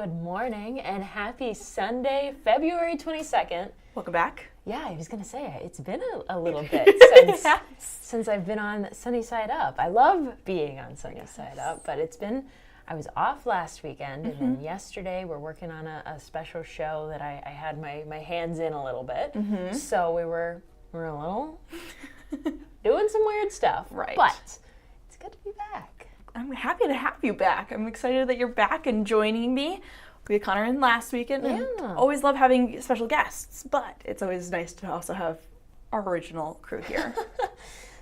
good morning, and happy Sunday, February 22nd. Welcome back. Yeah, I was going to say, it's been a little bit since I've been on Sunny Side Up. I love being on Sunny Side Up, but I was off last weekend, and then yesterday we're working on a special show that I had my hands in a little bit. So we were a little doing some weird stuff. Right. But it's good to be back. I'm happy to have you back. I'm excited that you're back and joining me. We had Connor in last weekend, and always love having special guests, but it's always nice to also have our original crew here.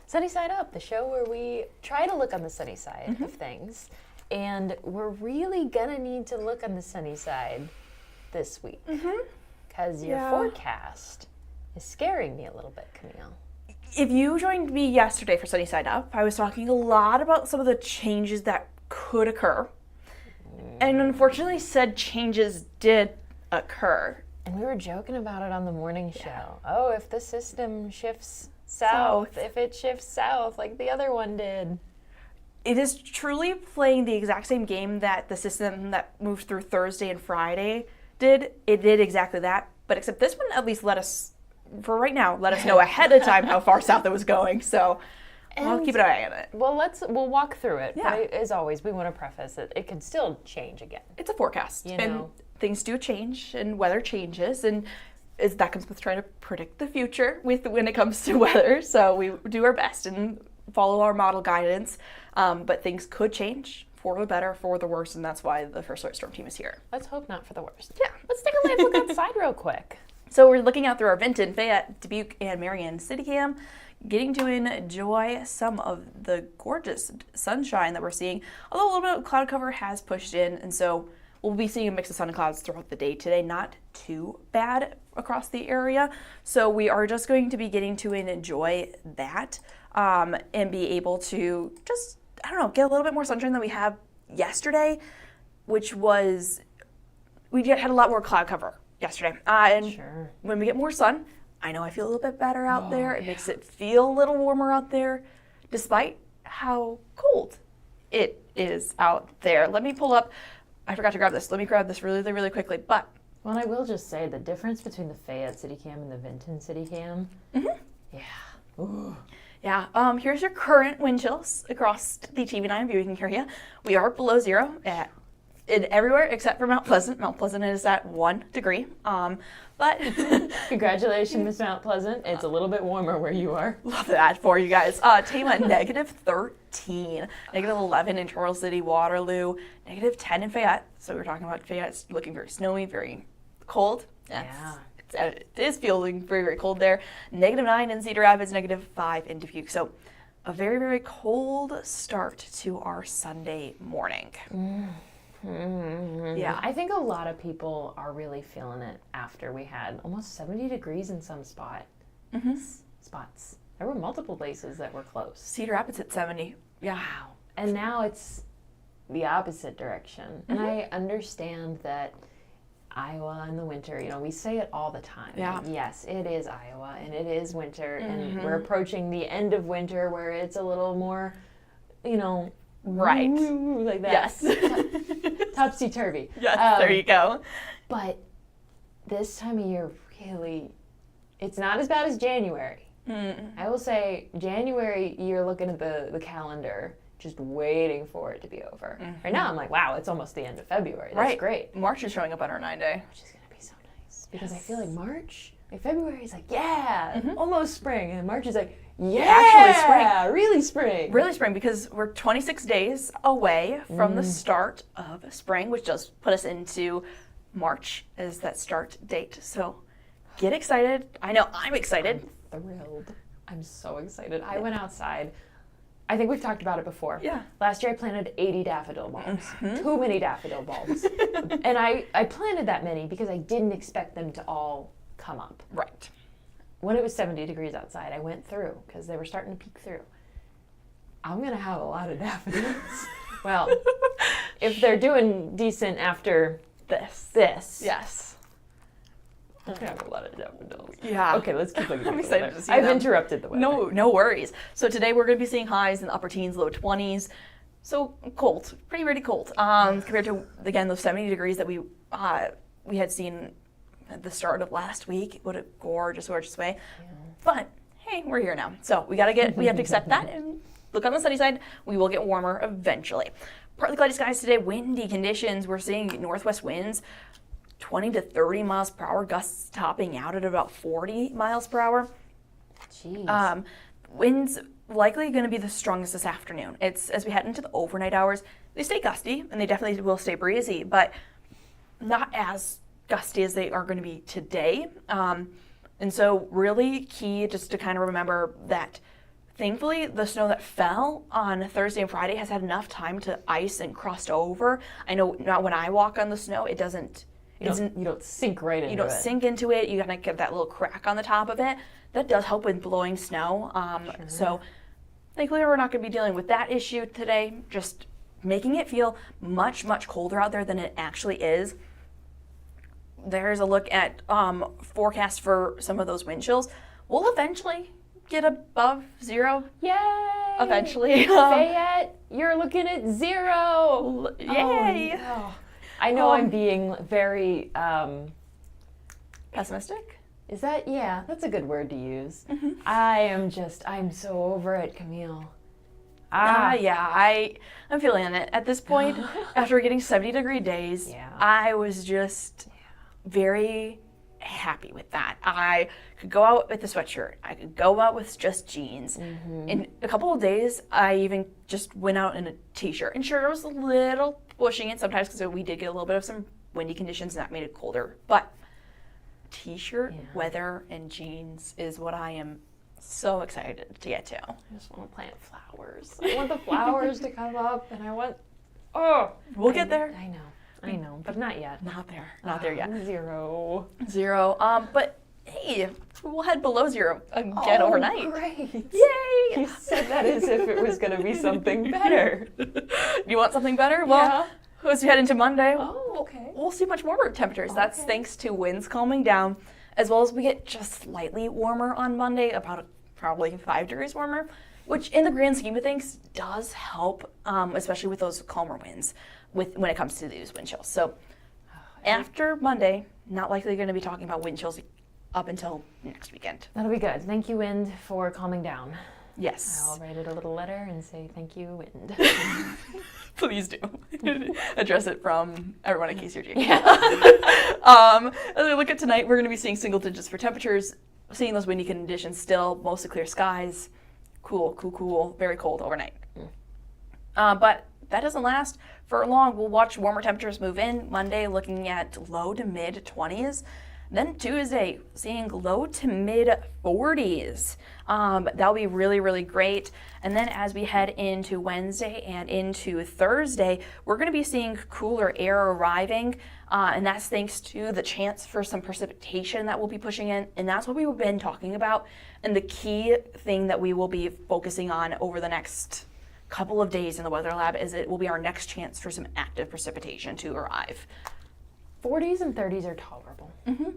Sunny Side Up, the show where we try to look on the sunny side of things, and we're really gonna need to look on the sunny side this week, because your forecast is scaring me a little bit, Camille. If you joined me yesterday for Sunny Side Up, I was talking a lot about some of the changes that could occur. And unfortunately, said changes did occur. And we were joking about it on the morning show. Oh, if the system shifts south, if it shifts south like the other one did. It is truly playing the exact same game that the system that moved through Thursday and Friday did. It did exactly that. But except this one at least let us know ahead of time how far south it was going. So I'll keep an eye on it. Well, we'll walk through it. Yeah. But as always, we want to preface it can still change again. It's a forecast. You and know. Things do change and weather changes, and that comes with trying to predict the future when it comes to weather. So we do our best and follow our model guidance. But things could change for the better, for the worse, and that's why the First Alert Storm team is here. Let's hope not for the worst. Yeah. Let's take a live look outside real quick. So we're looking out through our Vinton, Fayette, Dubuque, and Marion City Cam, getting to enjoy some of the gorgeous sunshine that we're seeing. Although a little bit of cloud cover has pushed in, and so we'll be seeing a mix of sun and clouds throughout the day today. Not too bad across the area. So we are just going to be getting to enjoy that and be able to just, get a little bit more sunshine than we had yesterday, which was, we had a lot more cloud cover yesterday. And when we get more sun, I know I feel a little bit better out there. It makes it feel a little warmer out there, despite how cold it is out there. Let me pull up, I forgot to grab this. Let me grab this really, really quickly. But Well, I will just say the difference between the Fayette City Cam and the Vinton City Cam. Yeah. Ooh. Yeah, here's your current wind chills across the TV9 viewing area. We are below zero everywhere except for Mount Pleasant. Mount Pleasant is at 1 degree. But Congratulations, Miss Mount Pleasant. It's a little bit warmer where you are. Love that for you guys. Tama, negative 13, negative 11 in Charles City, Waterloo, negative 10 in Fayette. So we're talking about Fayette. It's looking very snowy, very cold. It is feeling very, very cold there. Negative 9 in Cedar Rapids, negative 5 in Dubuque. So a very, very cold start to our Sunday morning. Yeah, I think a lot of people are really feeling it after we had almost 70 degrees in some spots. There were multiple places that were close. Cedar Rapids hit 70. Yeah. Wow. And now it's the opposite direction. And I understand that Iowa in the winter, we say it all the time. Yeah. Yes, it is Iowa and it is winter and we're approaching the end of winter where it's a little more, right. Like that. Yes. Topsy-turvy. Yes, there you go. But this time of year, really, it's not as bad as January. I will say January, you're looking at the calendar, just waiting for it to be over. Right now, I'm like, wow, it's almost the end of February. That's great. March is showing up on our 9-day. Which is going to be so nice. Because I feel like February is like, almost spring. And March is like, actually spring. Really spring. Really spring, because we're 26 days away from the start of spring, which does put us into March as that start date. So get excited. I know I'm excited. I'm thrilled. I'm so excited. I went outside. I think we've talked about it before. Yeah. Last year I planted 80 daffodil bulbs. Too many daffodil bulbs. And I planted that many because I didn't expect them to all come up. Right. When it was 70 degrees outside, I went through because they were starting to peek through. I'm going to have a lot of daffodils. Well, if they're doing decent after this. Yes. I'm going to have a lot of daffodils. Yeah. Okay, let's keep looking. I'm excited to see I've them. interrupted the weather. No worries. So today we're going to be seeing highs in the upper teens, low 20s. So cold, pretty cold, compared to, again, those 70 degrees that we had seen at the start of last week. What a gorgeous way. Yeah. But hey, we're here now. So we have to accept that and look on the sunny side. We will get warmer eventually. Partly cloudy skies today, windy conditions. We're seeing northwest winds, 20 to 30 miles per hour, gusts topping out at about 40 miles per hour. Jeez. Winds likely going to be the strongest this afternoon. It's as we head into the overnight hours, they stay gusty and they definitely will stay breezy, but not as gusty as they are going to be today. And so really key just to kind of remember that thankfully the snow that fell on Thursday and Friday has had enough time to ice and crust over. I know not when I walk on the snow, you don't sink right into it. You don't sink into it. You kind of get that little crack on the top of it. That does help with blowing snow. Sure. So thankfully we're not going to be dealing with that issue today, just making it feel much, much colder out there than it actually is. There's a look at forecast for some of those wind chills. We'll eventually get above zero. Yay! Eventually. Fayette, you're looking at 0. Yay! Oh, no. I know I'm being very... pessimistic? Is that, yeah, that's a good word to use. Mm-hmm. I'm so over it, Camille. Yeah, I'm feeling it. At this point, after getting 70-degree days, Yeah. I was just very happy with that. I could go out with a sweatshirt. I could go out with just jeans. Mm-hmm. In a couple of days, I even just went out in a t-shirt. And sure, it was a little pushing it sometimes because we did get a little bit of some windy conditions and that made it colder. But t-shirt, weather, and jeans is what I am so excited to get to. I just want to plant flowers. I want the flowers to come up, and We'll get there. I know, but not yet. Not there yet. 0. But hey, we'll head below 0 again overnight. Great. Yay! You said that as if it was going to be something better. You want something better? Well, as we head into Monday, Okay. we'll see much warmer temperatures. That's thanks to winds calming down, as well as we get just slightly warmer on Monday, about probably 5 degrees warmer, which in the grand scheme of things does help, especially with those calmer winds when it comes to these wind chills. So after Monday, not likely going to be talking about wind chills up until next weekend. That'll be good. Thank you, wind, for calming down. Yes. I'll write it a little letter and say, thank you, wind. Please do. Address it from everyone at KCRG. Yeah. As we look at tonight, we're going to be seeing single digits for temperatures, seeing those windy conditions still, mostly clear skies, cool, very cold overnight. But that doesn't last for long. We'll watch warmer temperatures move in. Monday, looking at low to mid 20s. Then Tuesday, seeing low to mid 40s. That'll be really, really great. And then as we head into Wednesday and into Thursday, we're going to be seeing cooler air arriving. And that's thanks to the chance for some precipitation that we'll be pushing in. And that's what we've been talking about. And the key thing that we will be focusing on over the next couple of days in the weather lab is it will be our next chance for some active precipitation to arrive. 40s and 30s are tolerable.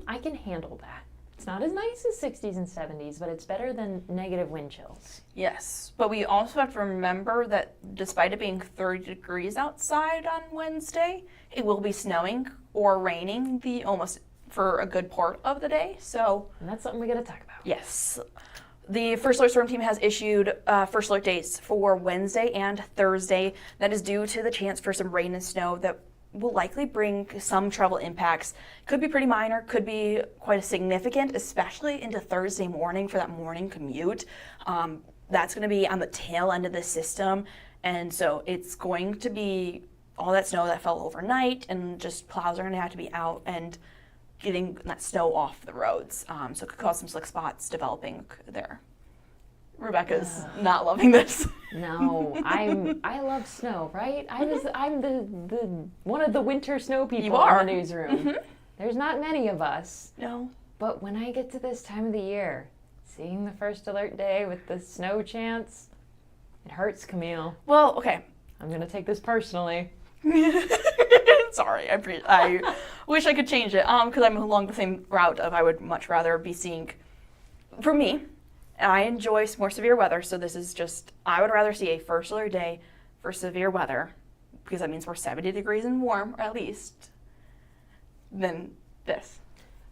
I can handle that. It's not as nice as 60s and 70s, but it's better than negative wind chills. Yes, but we also have to remember that despite it being 30 degrees outside on Wednesday, it will be snowing or raining almost for a good part of the day. And that's something we got to talk about. Yes. The First Alert Storm Team has issued First Alert dates for Wednesday and Thursday. That is due to the chance for some rain and snow that will likely bring some travel impacts. Could be pretty minor, could be quite significant, especially into Thursday morning for that morning commute. That's going to be on the tail end of the system, and so it's going to be all that snow that fell overnight, and just plows are going to have to be out and getting that snow off the roads. So it could cause some slick spots developing there. Rebekah's not loving this. No, I love snow, right? I'm the one of the winter snow people in the newsroom. There's not many of us. No. But when I get to this time of the year, seeing the first alert day with the snow chance, it hurts, Camille. Well, okay. I'm gonna take this personally. Sorry, I wish I could change it. Because I'm along the same route of I would much rather be seeing, for me, I enjoy more severe weather, so this is just, I would rather see a first alert day for severe weather, because that means we're 70 degrees and warm, or at least, than this.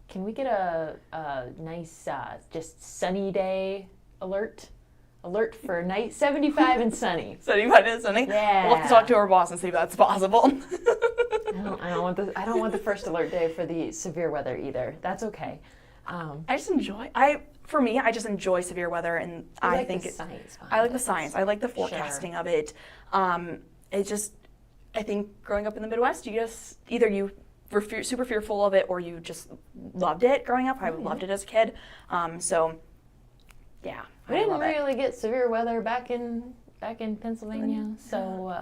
Can we get a nice just sunny day alert? Alert for night 75 and sunny. 75 and sunny? Yeah. We'll have to talk to our boss and see if that's possible. I don't want the first alert day for the severe weather either. That's okay. I just enjoy severe weather, and I think the science. I like the science. I like the forecasting of it. I think growing up in the Midwest, you just either you were super fearful of it or you just loved it growing up. I loved it as a kid. Yeah. We didn't really get severe weather back in Pennsylvania, so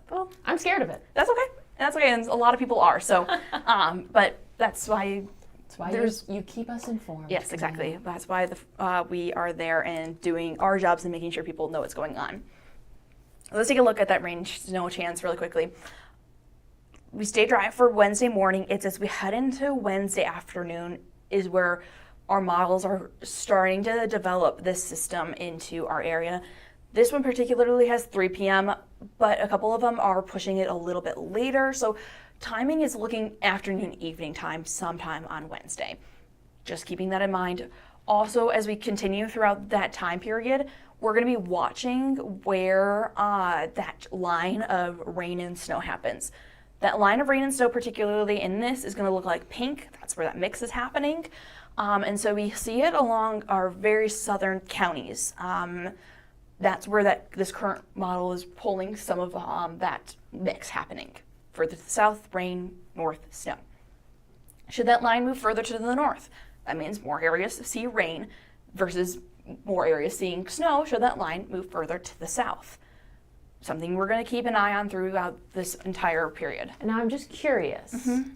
well, I'm scared of it. That's okay. That's okay, and a lot of people are. So, but that's why. That's why you keep us informed. Yes, exactly. That's why we are there and doing our jobs and making sure people know what's going on. Let's take a look at that rain snow chance really quickly. We stay dry for Wednesday morning. It's as we head into Wednesday afternoon is where our models are starting to develop this system into our area. This one particularly has 3 p.m., but a couple of them are pushing it a little bit later. So timing is looking afternoon, evening time sometime on Wednesday. Just keeping that in mind. Also, as we continue throughout that time period, we're going to be watching where that line of rain and snow happens. That line of rain and snow, particularly in this, is going to look like pink. That's where that mix is happening. And so we see it along our very southern counties. That's where this current model is pulling some of that mix happening. Further to the south, rain, north, snow. Should that line move further to the north, that means more areas see rain versus more areas seeing snow should that line move further to the south. Something we're going to keep an eye on throughout this entire period. Now I'm just curious. Mm-hmm.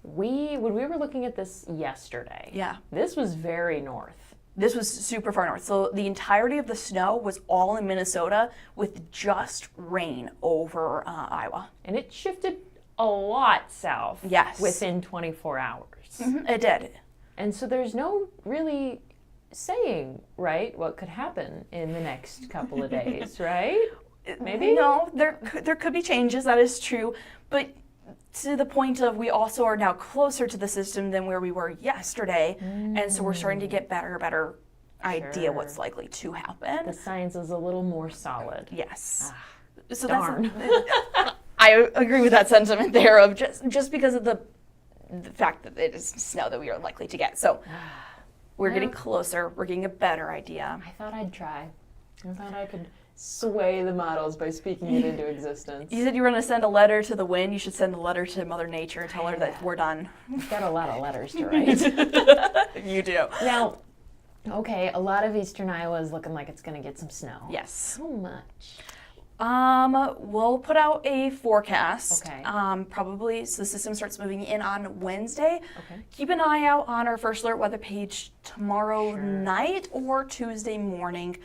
When we were looking at this yesterday, this was very north. This was super far north. So the entirety of the snow was all in Minnesota with just rain over Iowa. And it shifted a lot south within 24 hours. Mm-hmm, it did. And so there's no really saying, right, what could happen in the next couple of days, right? Maybe? No, there could be changes, that is true. But to the point of we also are now closer to the system than where we were yesterday. And so we're starting to get better idea what's likely to happen. The science is a little more solid. Yes. So darn. I agree with that sentiment there of just because of the fact that it is snow that we are likely to get. So we're getting closer. We're getting a better idea. I thought I'd try. I thought I could sway the models by speaking it into existence. You said you were going to send a letter to the wind. You should send a letter to Mother Nature and tell her that we're done. I've got a lot of letters to write. You do. Now, okay, a lot of eastern Iowa is looking like it's going to get some snow. Yes. How much? We'll put out a forecast. Okay. Probably, so the system starts moving in on Wednesday. Okay. Keep an eye out on our First Alert weather page tomorrow night or Tuesday morning.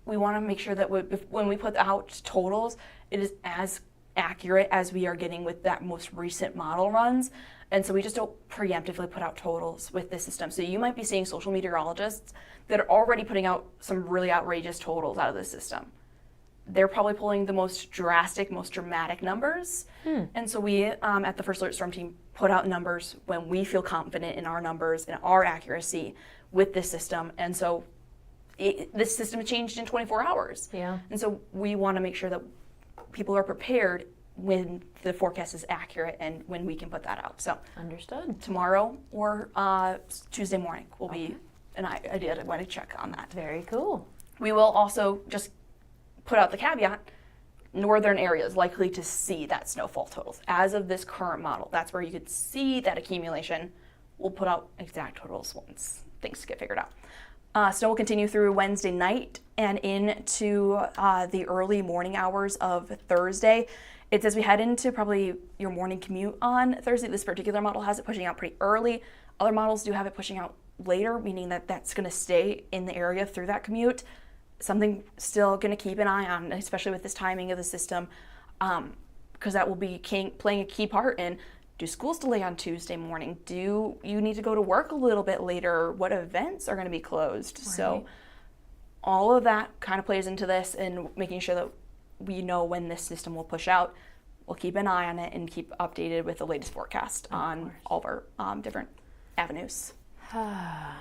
We want to make sure that when we put out totals, it is as accurate as we are getting with that most recent model runs. And so we just don't preemptively put out totals with this system. So you might be seeing social meteorologists that are already putting out some really outrageous totals out of the system. They're probably pulling the most drastic, most dramatic numbers. And so we, at the First Alert Storm Team, put out numbers when we feel confident in our numbers and our accuracy with this system. And so this system changed in 24 hours. Yeah. And so we want to make sure that people are prepared when the forecast is accurate and when we can put that out. So understood. Tomorrow or Tuesday morning will be an idea to want to check on that. Very cool. We will also just put out the caveat, northern areas likely to see that snowfall totals. As of this current model, that's where you could see that accumulation. We'll put out exact totals once things get figured out. Snow will continue through Wednesday night and into the early morning hours of Thursday. It's as we head into probably your morning commute on Thursday. This particular model has it pushing out pretty early. Other models do have it pushing out later, meaning that that's going to stay in the area through that commute. Something still going to keep an eye on, especially with this timing of the system, because that will be playing a key part in, do schools delay on Tuesday morning? Do you need to go to work a little bit later? What events are going to be closed? Right. So all of that kind of plays into this and making sure that we know when this system will push out. We'll keep an eye on it and keep updated with the latest forecast on all of our different avenues.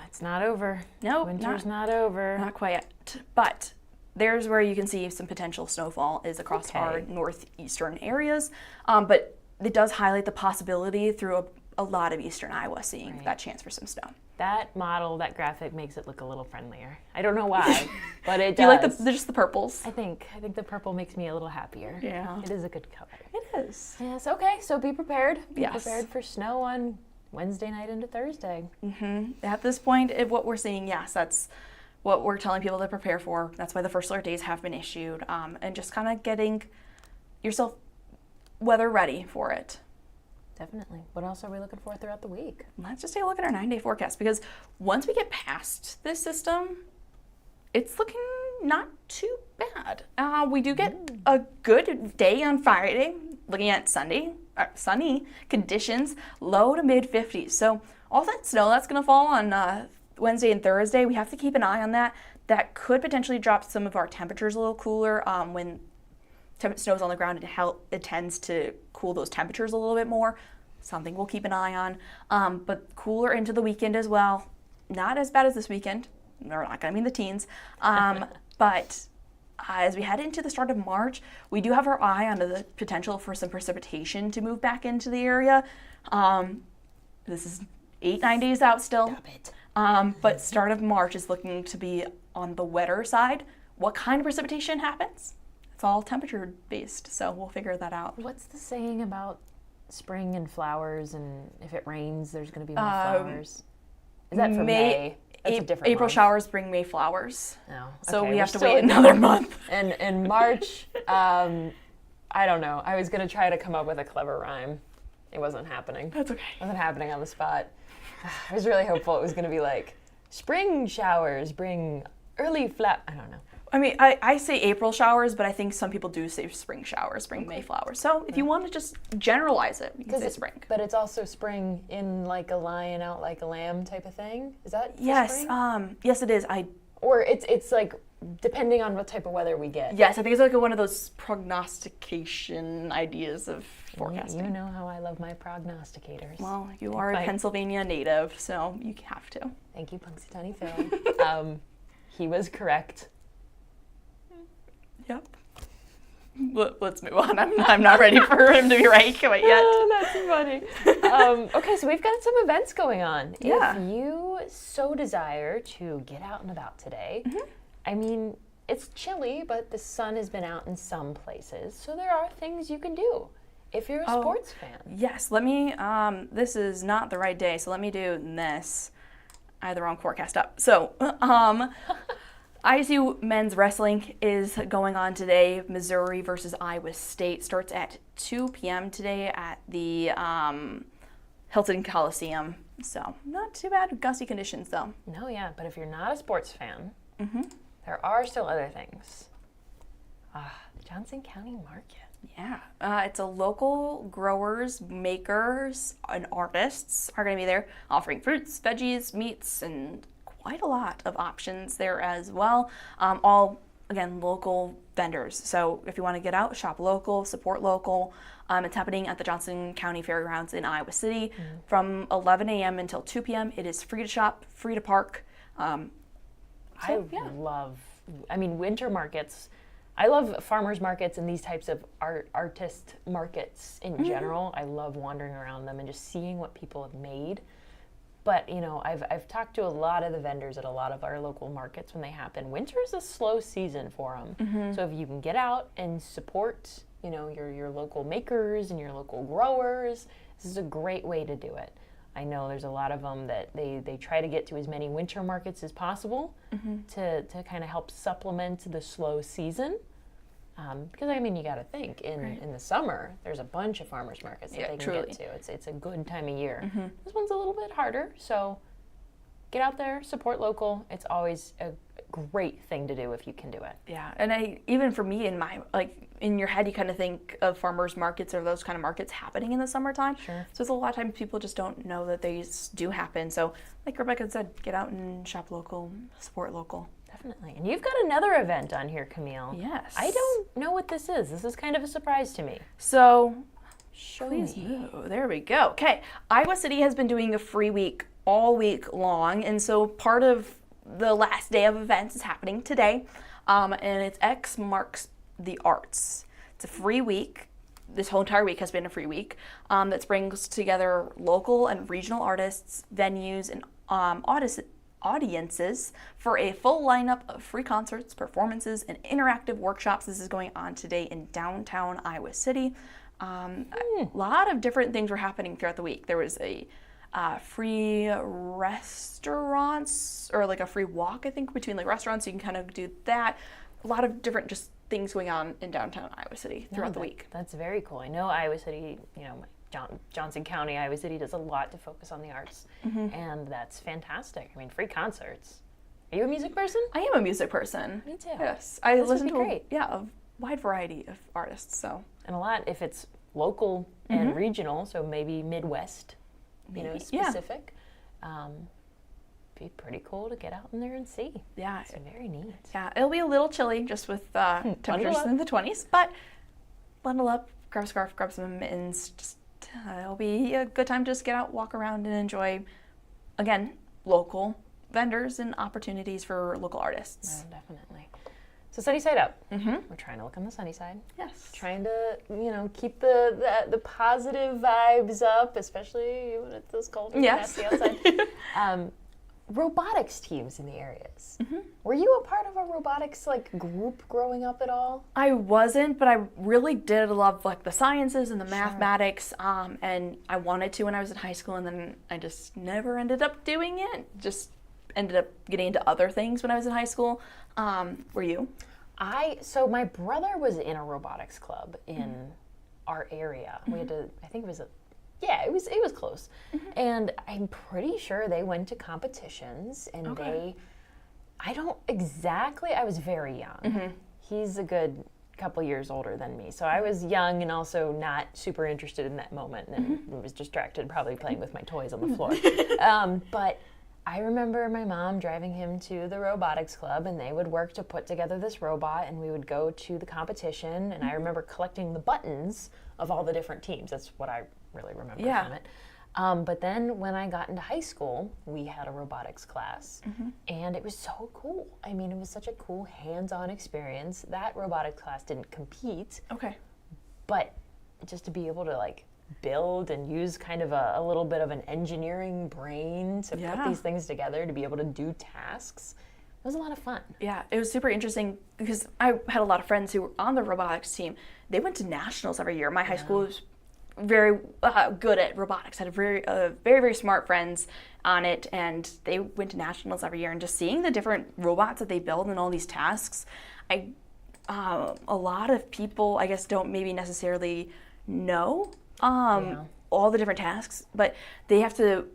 It's not over. No, Winter's not over. Not quite yet. But there's where you can see some potential snowfall is across our northeastern areas. But it does highlight the possibility through a lot of eastern Iowa seeing that chance for some snow. That model, that graphic makes it look a little friendlier. I don't know why, but it does. Do you like just the purples? I think the purple makes me a little happier. Yeah. It is a good color. It is. Yes, okay, so be prepared. Be Yes. prepared for snow on Wednesday night into Thursday. At this point, what we're seeing, yes, that's what we're telling people to prepare for. That's why the first alert days have been issued, and just kind of getting yourself weather ready for it. Definitely. What else are we looking for throughout the week? Let's just take a look at our 9-day forecast, because once we get past this system, it's looking not too bad. We do get a good day on Friday, looking at sunny conditions, low to mid 50s. So all that snow that's going to fall on Wednesday and Thursday, we have to keep an eye on that. That could potentially drop some of our temperatures a little cooler when snow's on the ground. It tends to cool those temperatures a little bit more. Something we'll keep an eye on. But cooler into the weekend as well. Not as bad as this weekend. We're not going to be in the teens. But as we head into the start of March, we do have our eye on the potential for some precipitation to move back into the area. This is 8-9 days out still. Stop it. But start of March is looking to be on the wetter side. What kind of precipitation happens? It's all temperature based, so we'll figure that out. What's the saying about spring and flowers, and if it rains, there's going to be more flowers? Is that for May? That's a different April month. showers bring May flowers. No. So Okay, we we're have to still wait in another month. And in March, I don't know. I was going to try to come up with a clever rhyme. It wasn't happening. That's okay. It wasn't happening on the spot. I was really hopeful it was going to be like, spring showers bring early I don't know. I mean, I say April showers, but I think some people do say spring showers, spring May flowers. So if you want to just generalize it, you can say spring. But it's also spring in like a lion, out like a lamb type of thing. Is that Yes, spring? yes it is. Or it's like depending on what type of weather we get. Yes, I think it's like one of those prognostication ideas of forecasting. You know how I love my prognosticators. Well, you are a Pennsylvania native, so you have to. Thank you, Punxsutawney Phil. He was correct. Yep. Let's move on. I'm not ready for him to be right quite yet. Oh, that's funny. Okay, so we've got some events going on. Yeah. If you so desire to get out and about today, I mean, it's chilly, but the sun has been out in some places, so there are things you can do if you're a sports fan. Yes, let me, this is not the right day, so let me do this. I had the wrong forecast up. So, ISU men's wrestling is going on today. Missouri versus Iowa State starts at 2 p.m. today at the Hilton Coliseum. So not too bad. Gusty conditions though. No, yeah, but if you're not a sports fan, there are still other things. The Johnson County Market. Yeah, it's a local growers, makers, and artists are going to be there offering fruits, veggies, meats, and quite a lot of options there as well. All, again, local vendors. So if you want to get out, shop local, support local. It's happening at the Johnson County Fairgrounds in Iowa City from 11 a.m. until 2 p.m. It is free to shop, free to park. I mean, winter markets. I love farmers markets and these types of artist markets in general. I love wandering around them and just seeing what people have made. But, you know, I've talked to a lot of the vendors at a lot of our local markets when they happen. Winter is a slow season for them. So if you can get out and support, you know, your local makers and your local growers, this is a great way to do it. I know there's a lot of them that they try to get to as many winter markets as possible to kind of help supplement the slow season. Because, I mean, you got to think, in the summer, there's a bunch of farmers markets that they can get to. It's a good time of year. This one's a little bit harder, so get out there, support local. It's always a great thing to do if you can do it. Yeah, and even for me, in your head, you kind of think of farmers markets or those kind of markets happening in the summertime. Sure. So it's a lot of times people just don't know that these do happen. So like Rebekah said, get out and shop local, support local. Definitely. And you've got another event on here, Camille. Yes. I don't know what this is. This is kind of a surprise to me. So, Please move. There we go. Okay. Iowa City has been doing a free week all week long, and so part of the last day of events is happening today, and it's X Marks the Arts. It's a free week. This whole entire week has been a free week that brings together local and regional artists, venues, and audiences for a full lineup of free concerts, performances, and interactive workshops. This is going on today in downtown Iowa City. A lot of different things were happening throughout the week. There was a free restaurants, or like a free walk, I think, between like restaurants. You can kind of do that. A lot of different just things going on in downtown Iowa City throughout the week. That's very cool. I know Iowa City, Johnson County, Iowa City does a lot to focus on the arts, and that's fantastic. I mean, free concerts. Are you a music person? I am a music person. Me too. Yes, I This would listen be to great. a wide variety of artists. So And a lot, if it's local and regional, so maybe Midwest, specific, be pretty cool to get out in there and see. yeah, It's very neat. yeah, it'll be a little chilly just with temperatures up. in the 20s, but bundle up, grab a scarf, grab some mittens. Just it'll be a good time to just get out, walk around, and enjoy, again, local vendors and opportunities for local artists. Oh, definitely. So sunny side up. We're trying to look on the sunny side. Yes. Trying to, keep the positive vibes up, especially when it's this cold and Yes. nasty outside. Robotics teams in the areas. Were you a part of a robotics group growing up at all? I wasn't, but I really did love the sciences and the mathematics, and I wanted to when I was in high school, and then I just never ended up doing it. Just ended up getting into other things when I was in high school. Were you? So my brother was in a robotics club in our area. We had to, I think it was it was close. And I'm pretty sure they went to competitions, and I was very young. He's a good couple years older than me. So I was young and also not super interested in that moment, and was distracted probably playing with my toys on the floor. But I remember my mom driving him to the robotics club, and they would work to put together this robot, and we would go to the competition, and I remember collecting the buttons of all the different teams. That's what I really remember from it. But then when I got into high school, we had a robotics class, and it was so cool. I mean, it was such a cool hands-on experience. That robotics class didn't compete, but just to be able to build and use kind of a little bit of an engineering brain to put these things together to be able to do tasks. It was a lot of fun. Yeah, it was super interesting because I had a lot of friends who were on the robotics team. They went to nationals every year. My high school was very good at robotics. I had very, very smart friends on it, and they went to nationals every year. And just seeing the different robots that they build and all these tasks, a lot of people, I guess, don't maybe necessarily know all the different tasks, but they have to,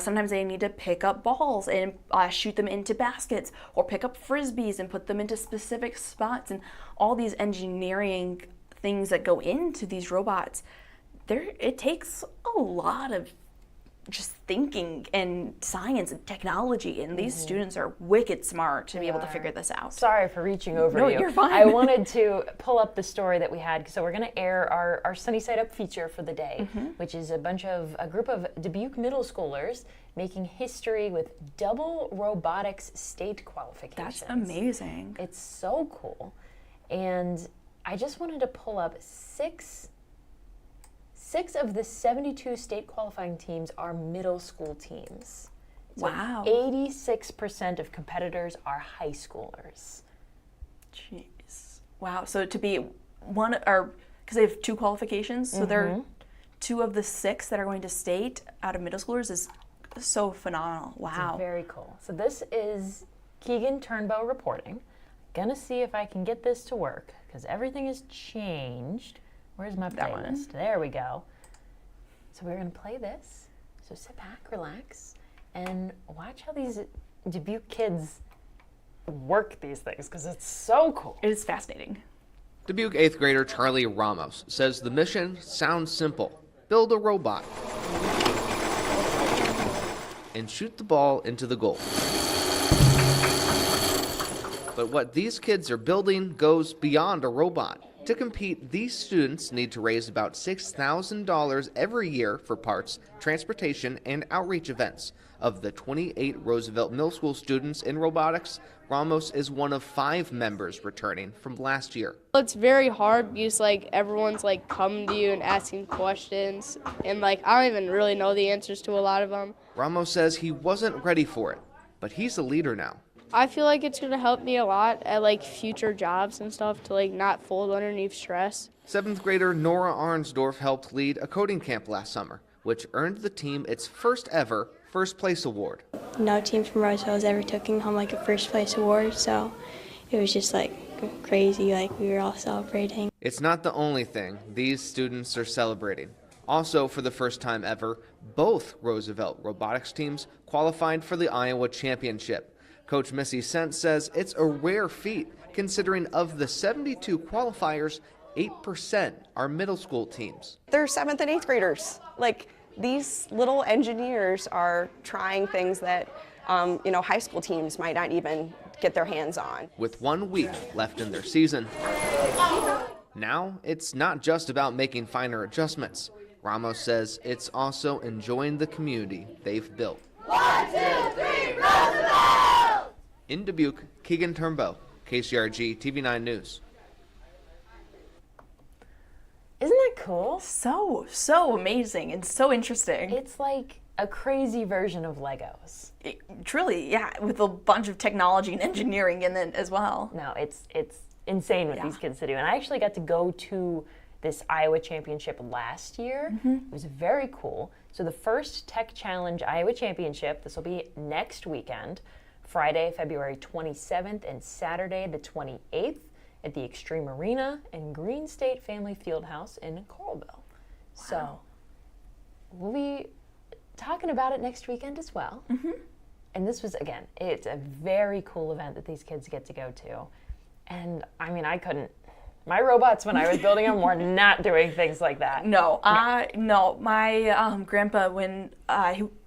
sometimes they need to pick up balls and shoot them into baskets, or pick up frisbees and put them into specific spots, and all these engineering things that go into these robots. It takes a lot of just thinking and science and technology, and these students are wicked smart to be able to figure this out. Sorry for reaching over No, you. you're fine. I wanted to pull up the story that we had. So we're going to air our Sunny Side Up feature for the day, which is a group of Dubuque middle schoolers making history with double robotics state qualifications. That's amazing. It's so cool. And I just wanted to pull up six of the 72 state qualifying teams are middle school teams. So Wow. 86% of competitors are high schoolers. Jeez. Wow. So to be one, or because they have two qualifications, so they're two of the six that are going to state out of middle schoolers is so phenomenal. Wow. It's very cool. So this is Keegan Turnbow reporting. Gonna see if I can get this to work because everything has changed. Where's my playlist? There we go. So we're gonna play this. So sit back, relax, and watch how these Dubuque kids work these things because it's so cool. It is fascinating. Dubuque 8th grader Charlie Ramos says the mission sounds simple. Build a robot and shoot the ball into the goal. But what these kids are building goes beyond a robot. To compete, these students need to raise about $6,000 every year for parts, transportation, and outreach events. Of the 28 Roosevelt Middle School students in robotics, Ramos is one of 5 members returning from last year. It's very hard because everyone's coming to you and asking questions, and I don't even really know the answers to a lot of them. Ramos says he wasn't ready for it, but he's a leader now. I feel like it's going to help me a lot at future jobs and stuff to not fold underneath stress. 7th grader Nora Arnsdorf helped lead a coding camp last summer, which earned the team its first ever first place award. No team from Roseville has ever taken home a first place award, so it was just crazy, we were all celebrating. It's not the only thing these students are celebrating. Also, for the first time ever, both Roosevelt robotics teams qualified for the Iowa Championship. Coach Missy Sent says it's a rare feat, considering of the 72 qualifiers, 8% are middle school teams. They're 7th and 8th graders. These little engineers are trying things that, high school teams might not even get their hands on. With 1 week left in their season, now it's not just about making finer adjustments. Ramos says it's also enjoying the community they've built. 1, 2, 3, Roosevelt! In Dubuque, Keegan Turnbow, KCRG TV9 News. Isn't that cool? So amazing and so interesting. It's like a crazy version of Legos. Truly, yeah, with a bunch of technology and engineering in it as well. No, it's insane what these kids do. And I actually got to go to this Iowa Championship last year. It was very cool. So the first Tech Challenge Iowa Championship, this will be next weekend, Friday, February 27th and Saturday the 28th at the Extreme Arena and Green State Family Fieldhouse in Coralville. Wow. So we'll be talking about it next weekend as well. And this was, again, it's a very cool event that these kids get to go to. And I couldn't. My robots, when I was building them, were not doing things like that. No. My grandpa, when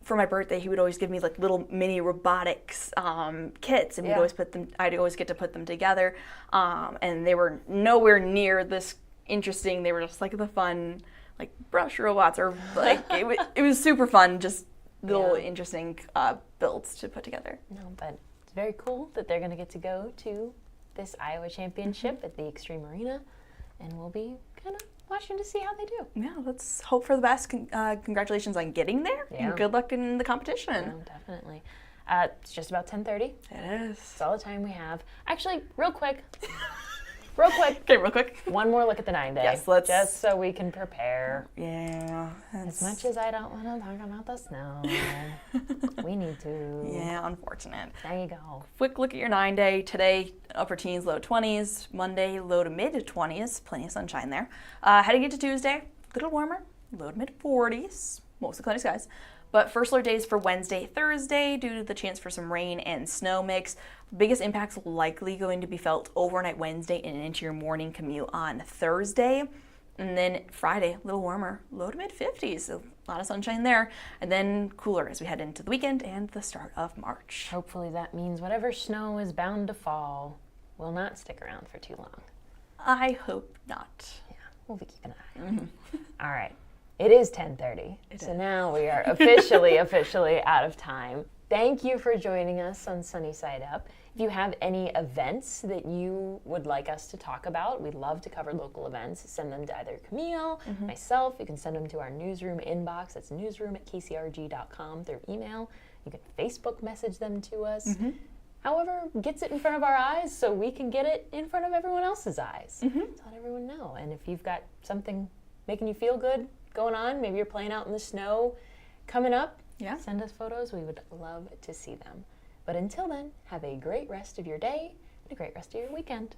for my birthday, he would always give me little mini robotics kits, and we'd always put them. I'd always get to put them together, and they were nowhere near this interesting. They were just the fun, brush robots, or it was super fun, just little interesting builds to put together. No, but it's very cool that they're going to get to go to this Iowa Championship at the Extreme Arena, and we'll be kind of watching to see how they do. Yeah, let's hope for the best. Congratulations on getting there, and good luck in the competition. Yeah, definitely. It's just about 10:30. It is. That's all the time we have. Actually, real quick. Okay, real quick. One more look at the 9-day. Yes, let's. Just so we can prepare. Yeah. As much as I don't want to talk about the snow, we need to. Yeah, unfortunate. There you go. Quick look at your 9-day. Today, upper teens, low 20s. Monday, low to mid 20s. Plenty of sunshine there. Heading into Tuesday, a little warmer, low to mid 40s. Mostly cloudy skies. But first alert days for Wednesday, Thursday, due to the chance for some rain and snow mix. Biggest impacts likely going to be felt overnight Wednesday and into your morning commute on Thursday. And then Friday, a little warmer, low to mid 50s. So a lot of sunshine there. And then cooler as we head into the weekend and the start of March. Hopefully that means whatever snow is bound to fall will not stick around for too long. I hope not. Yeah, we'll be keeping an eye on it. All right. It is 10:30, so now we are officially out of time. Thank you for joining us on Sunny Side Up. If you have any events that you would like us to talk about, we'd love to cover local events. Send them to either Camille, myself. You can send them to our newsroom inbox. That's newsroom@kcrg.com through email. You can Facebook message them to us. However, gets it in front of our eyes so we can get it in front of everyone else's eyes. To let everyone know. And if you've got something making you feel good going on, maybe you're playing out in the snow coming up, send us photos. We would love to see them. But until then, have a great rest of your day and a great rest of your weekend.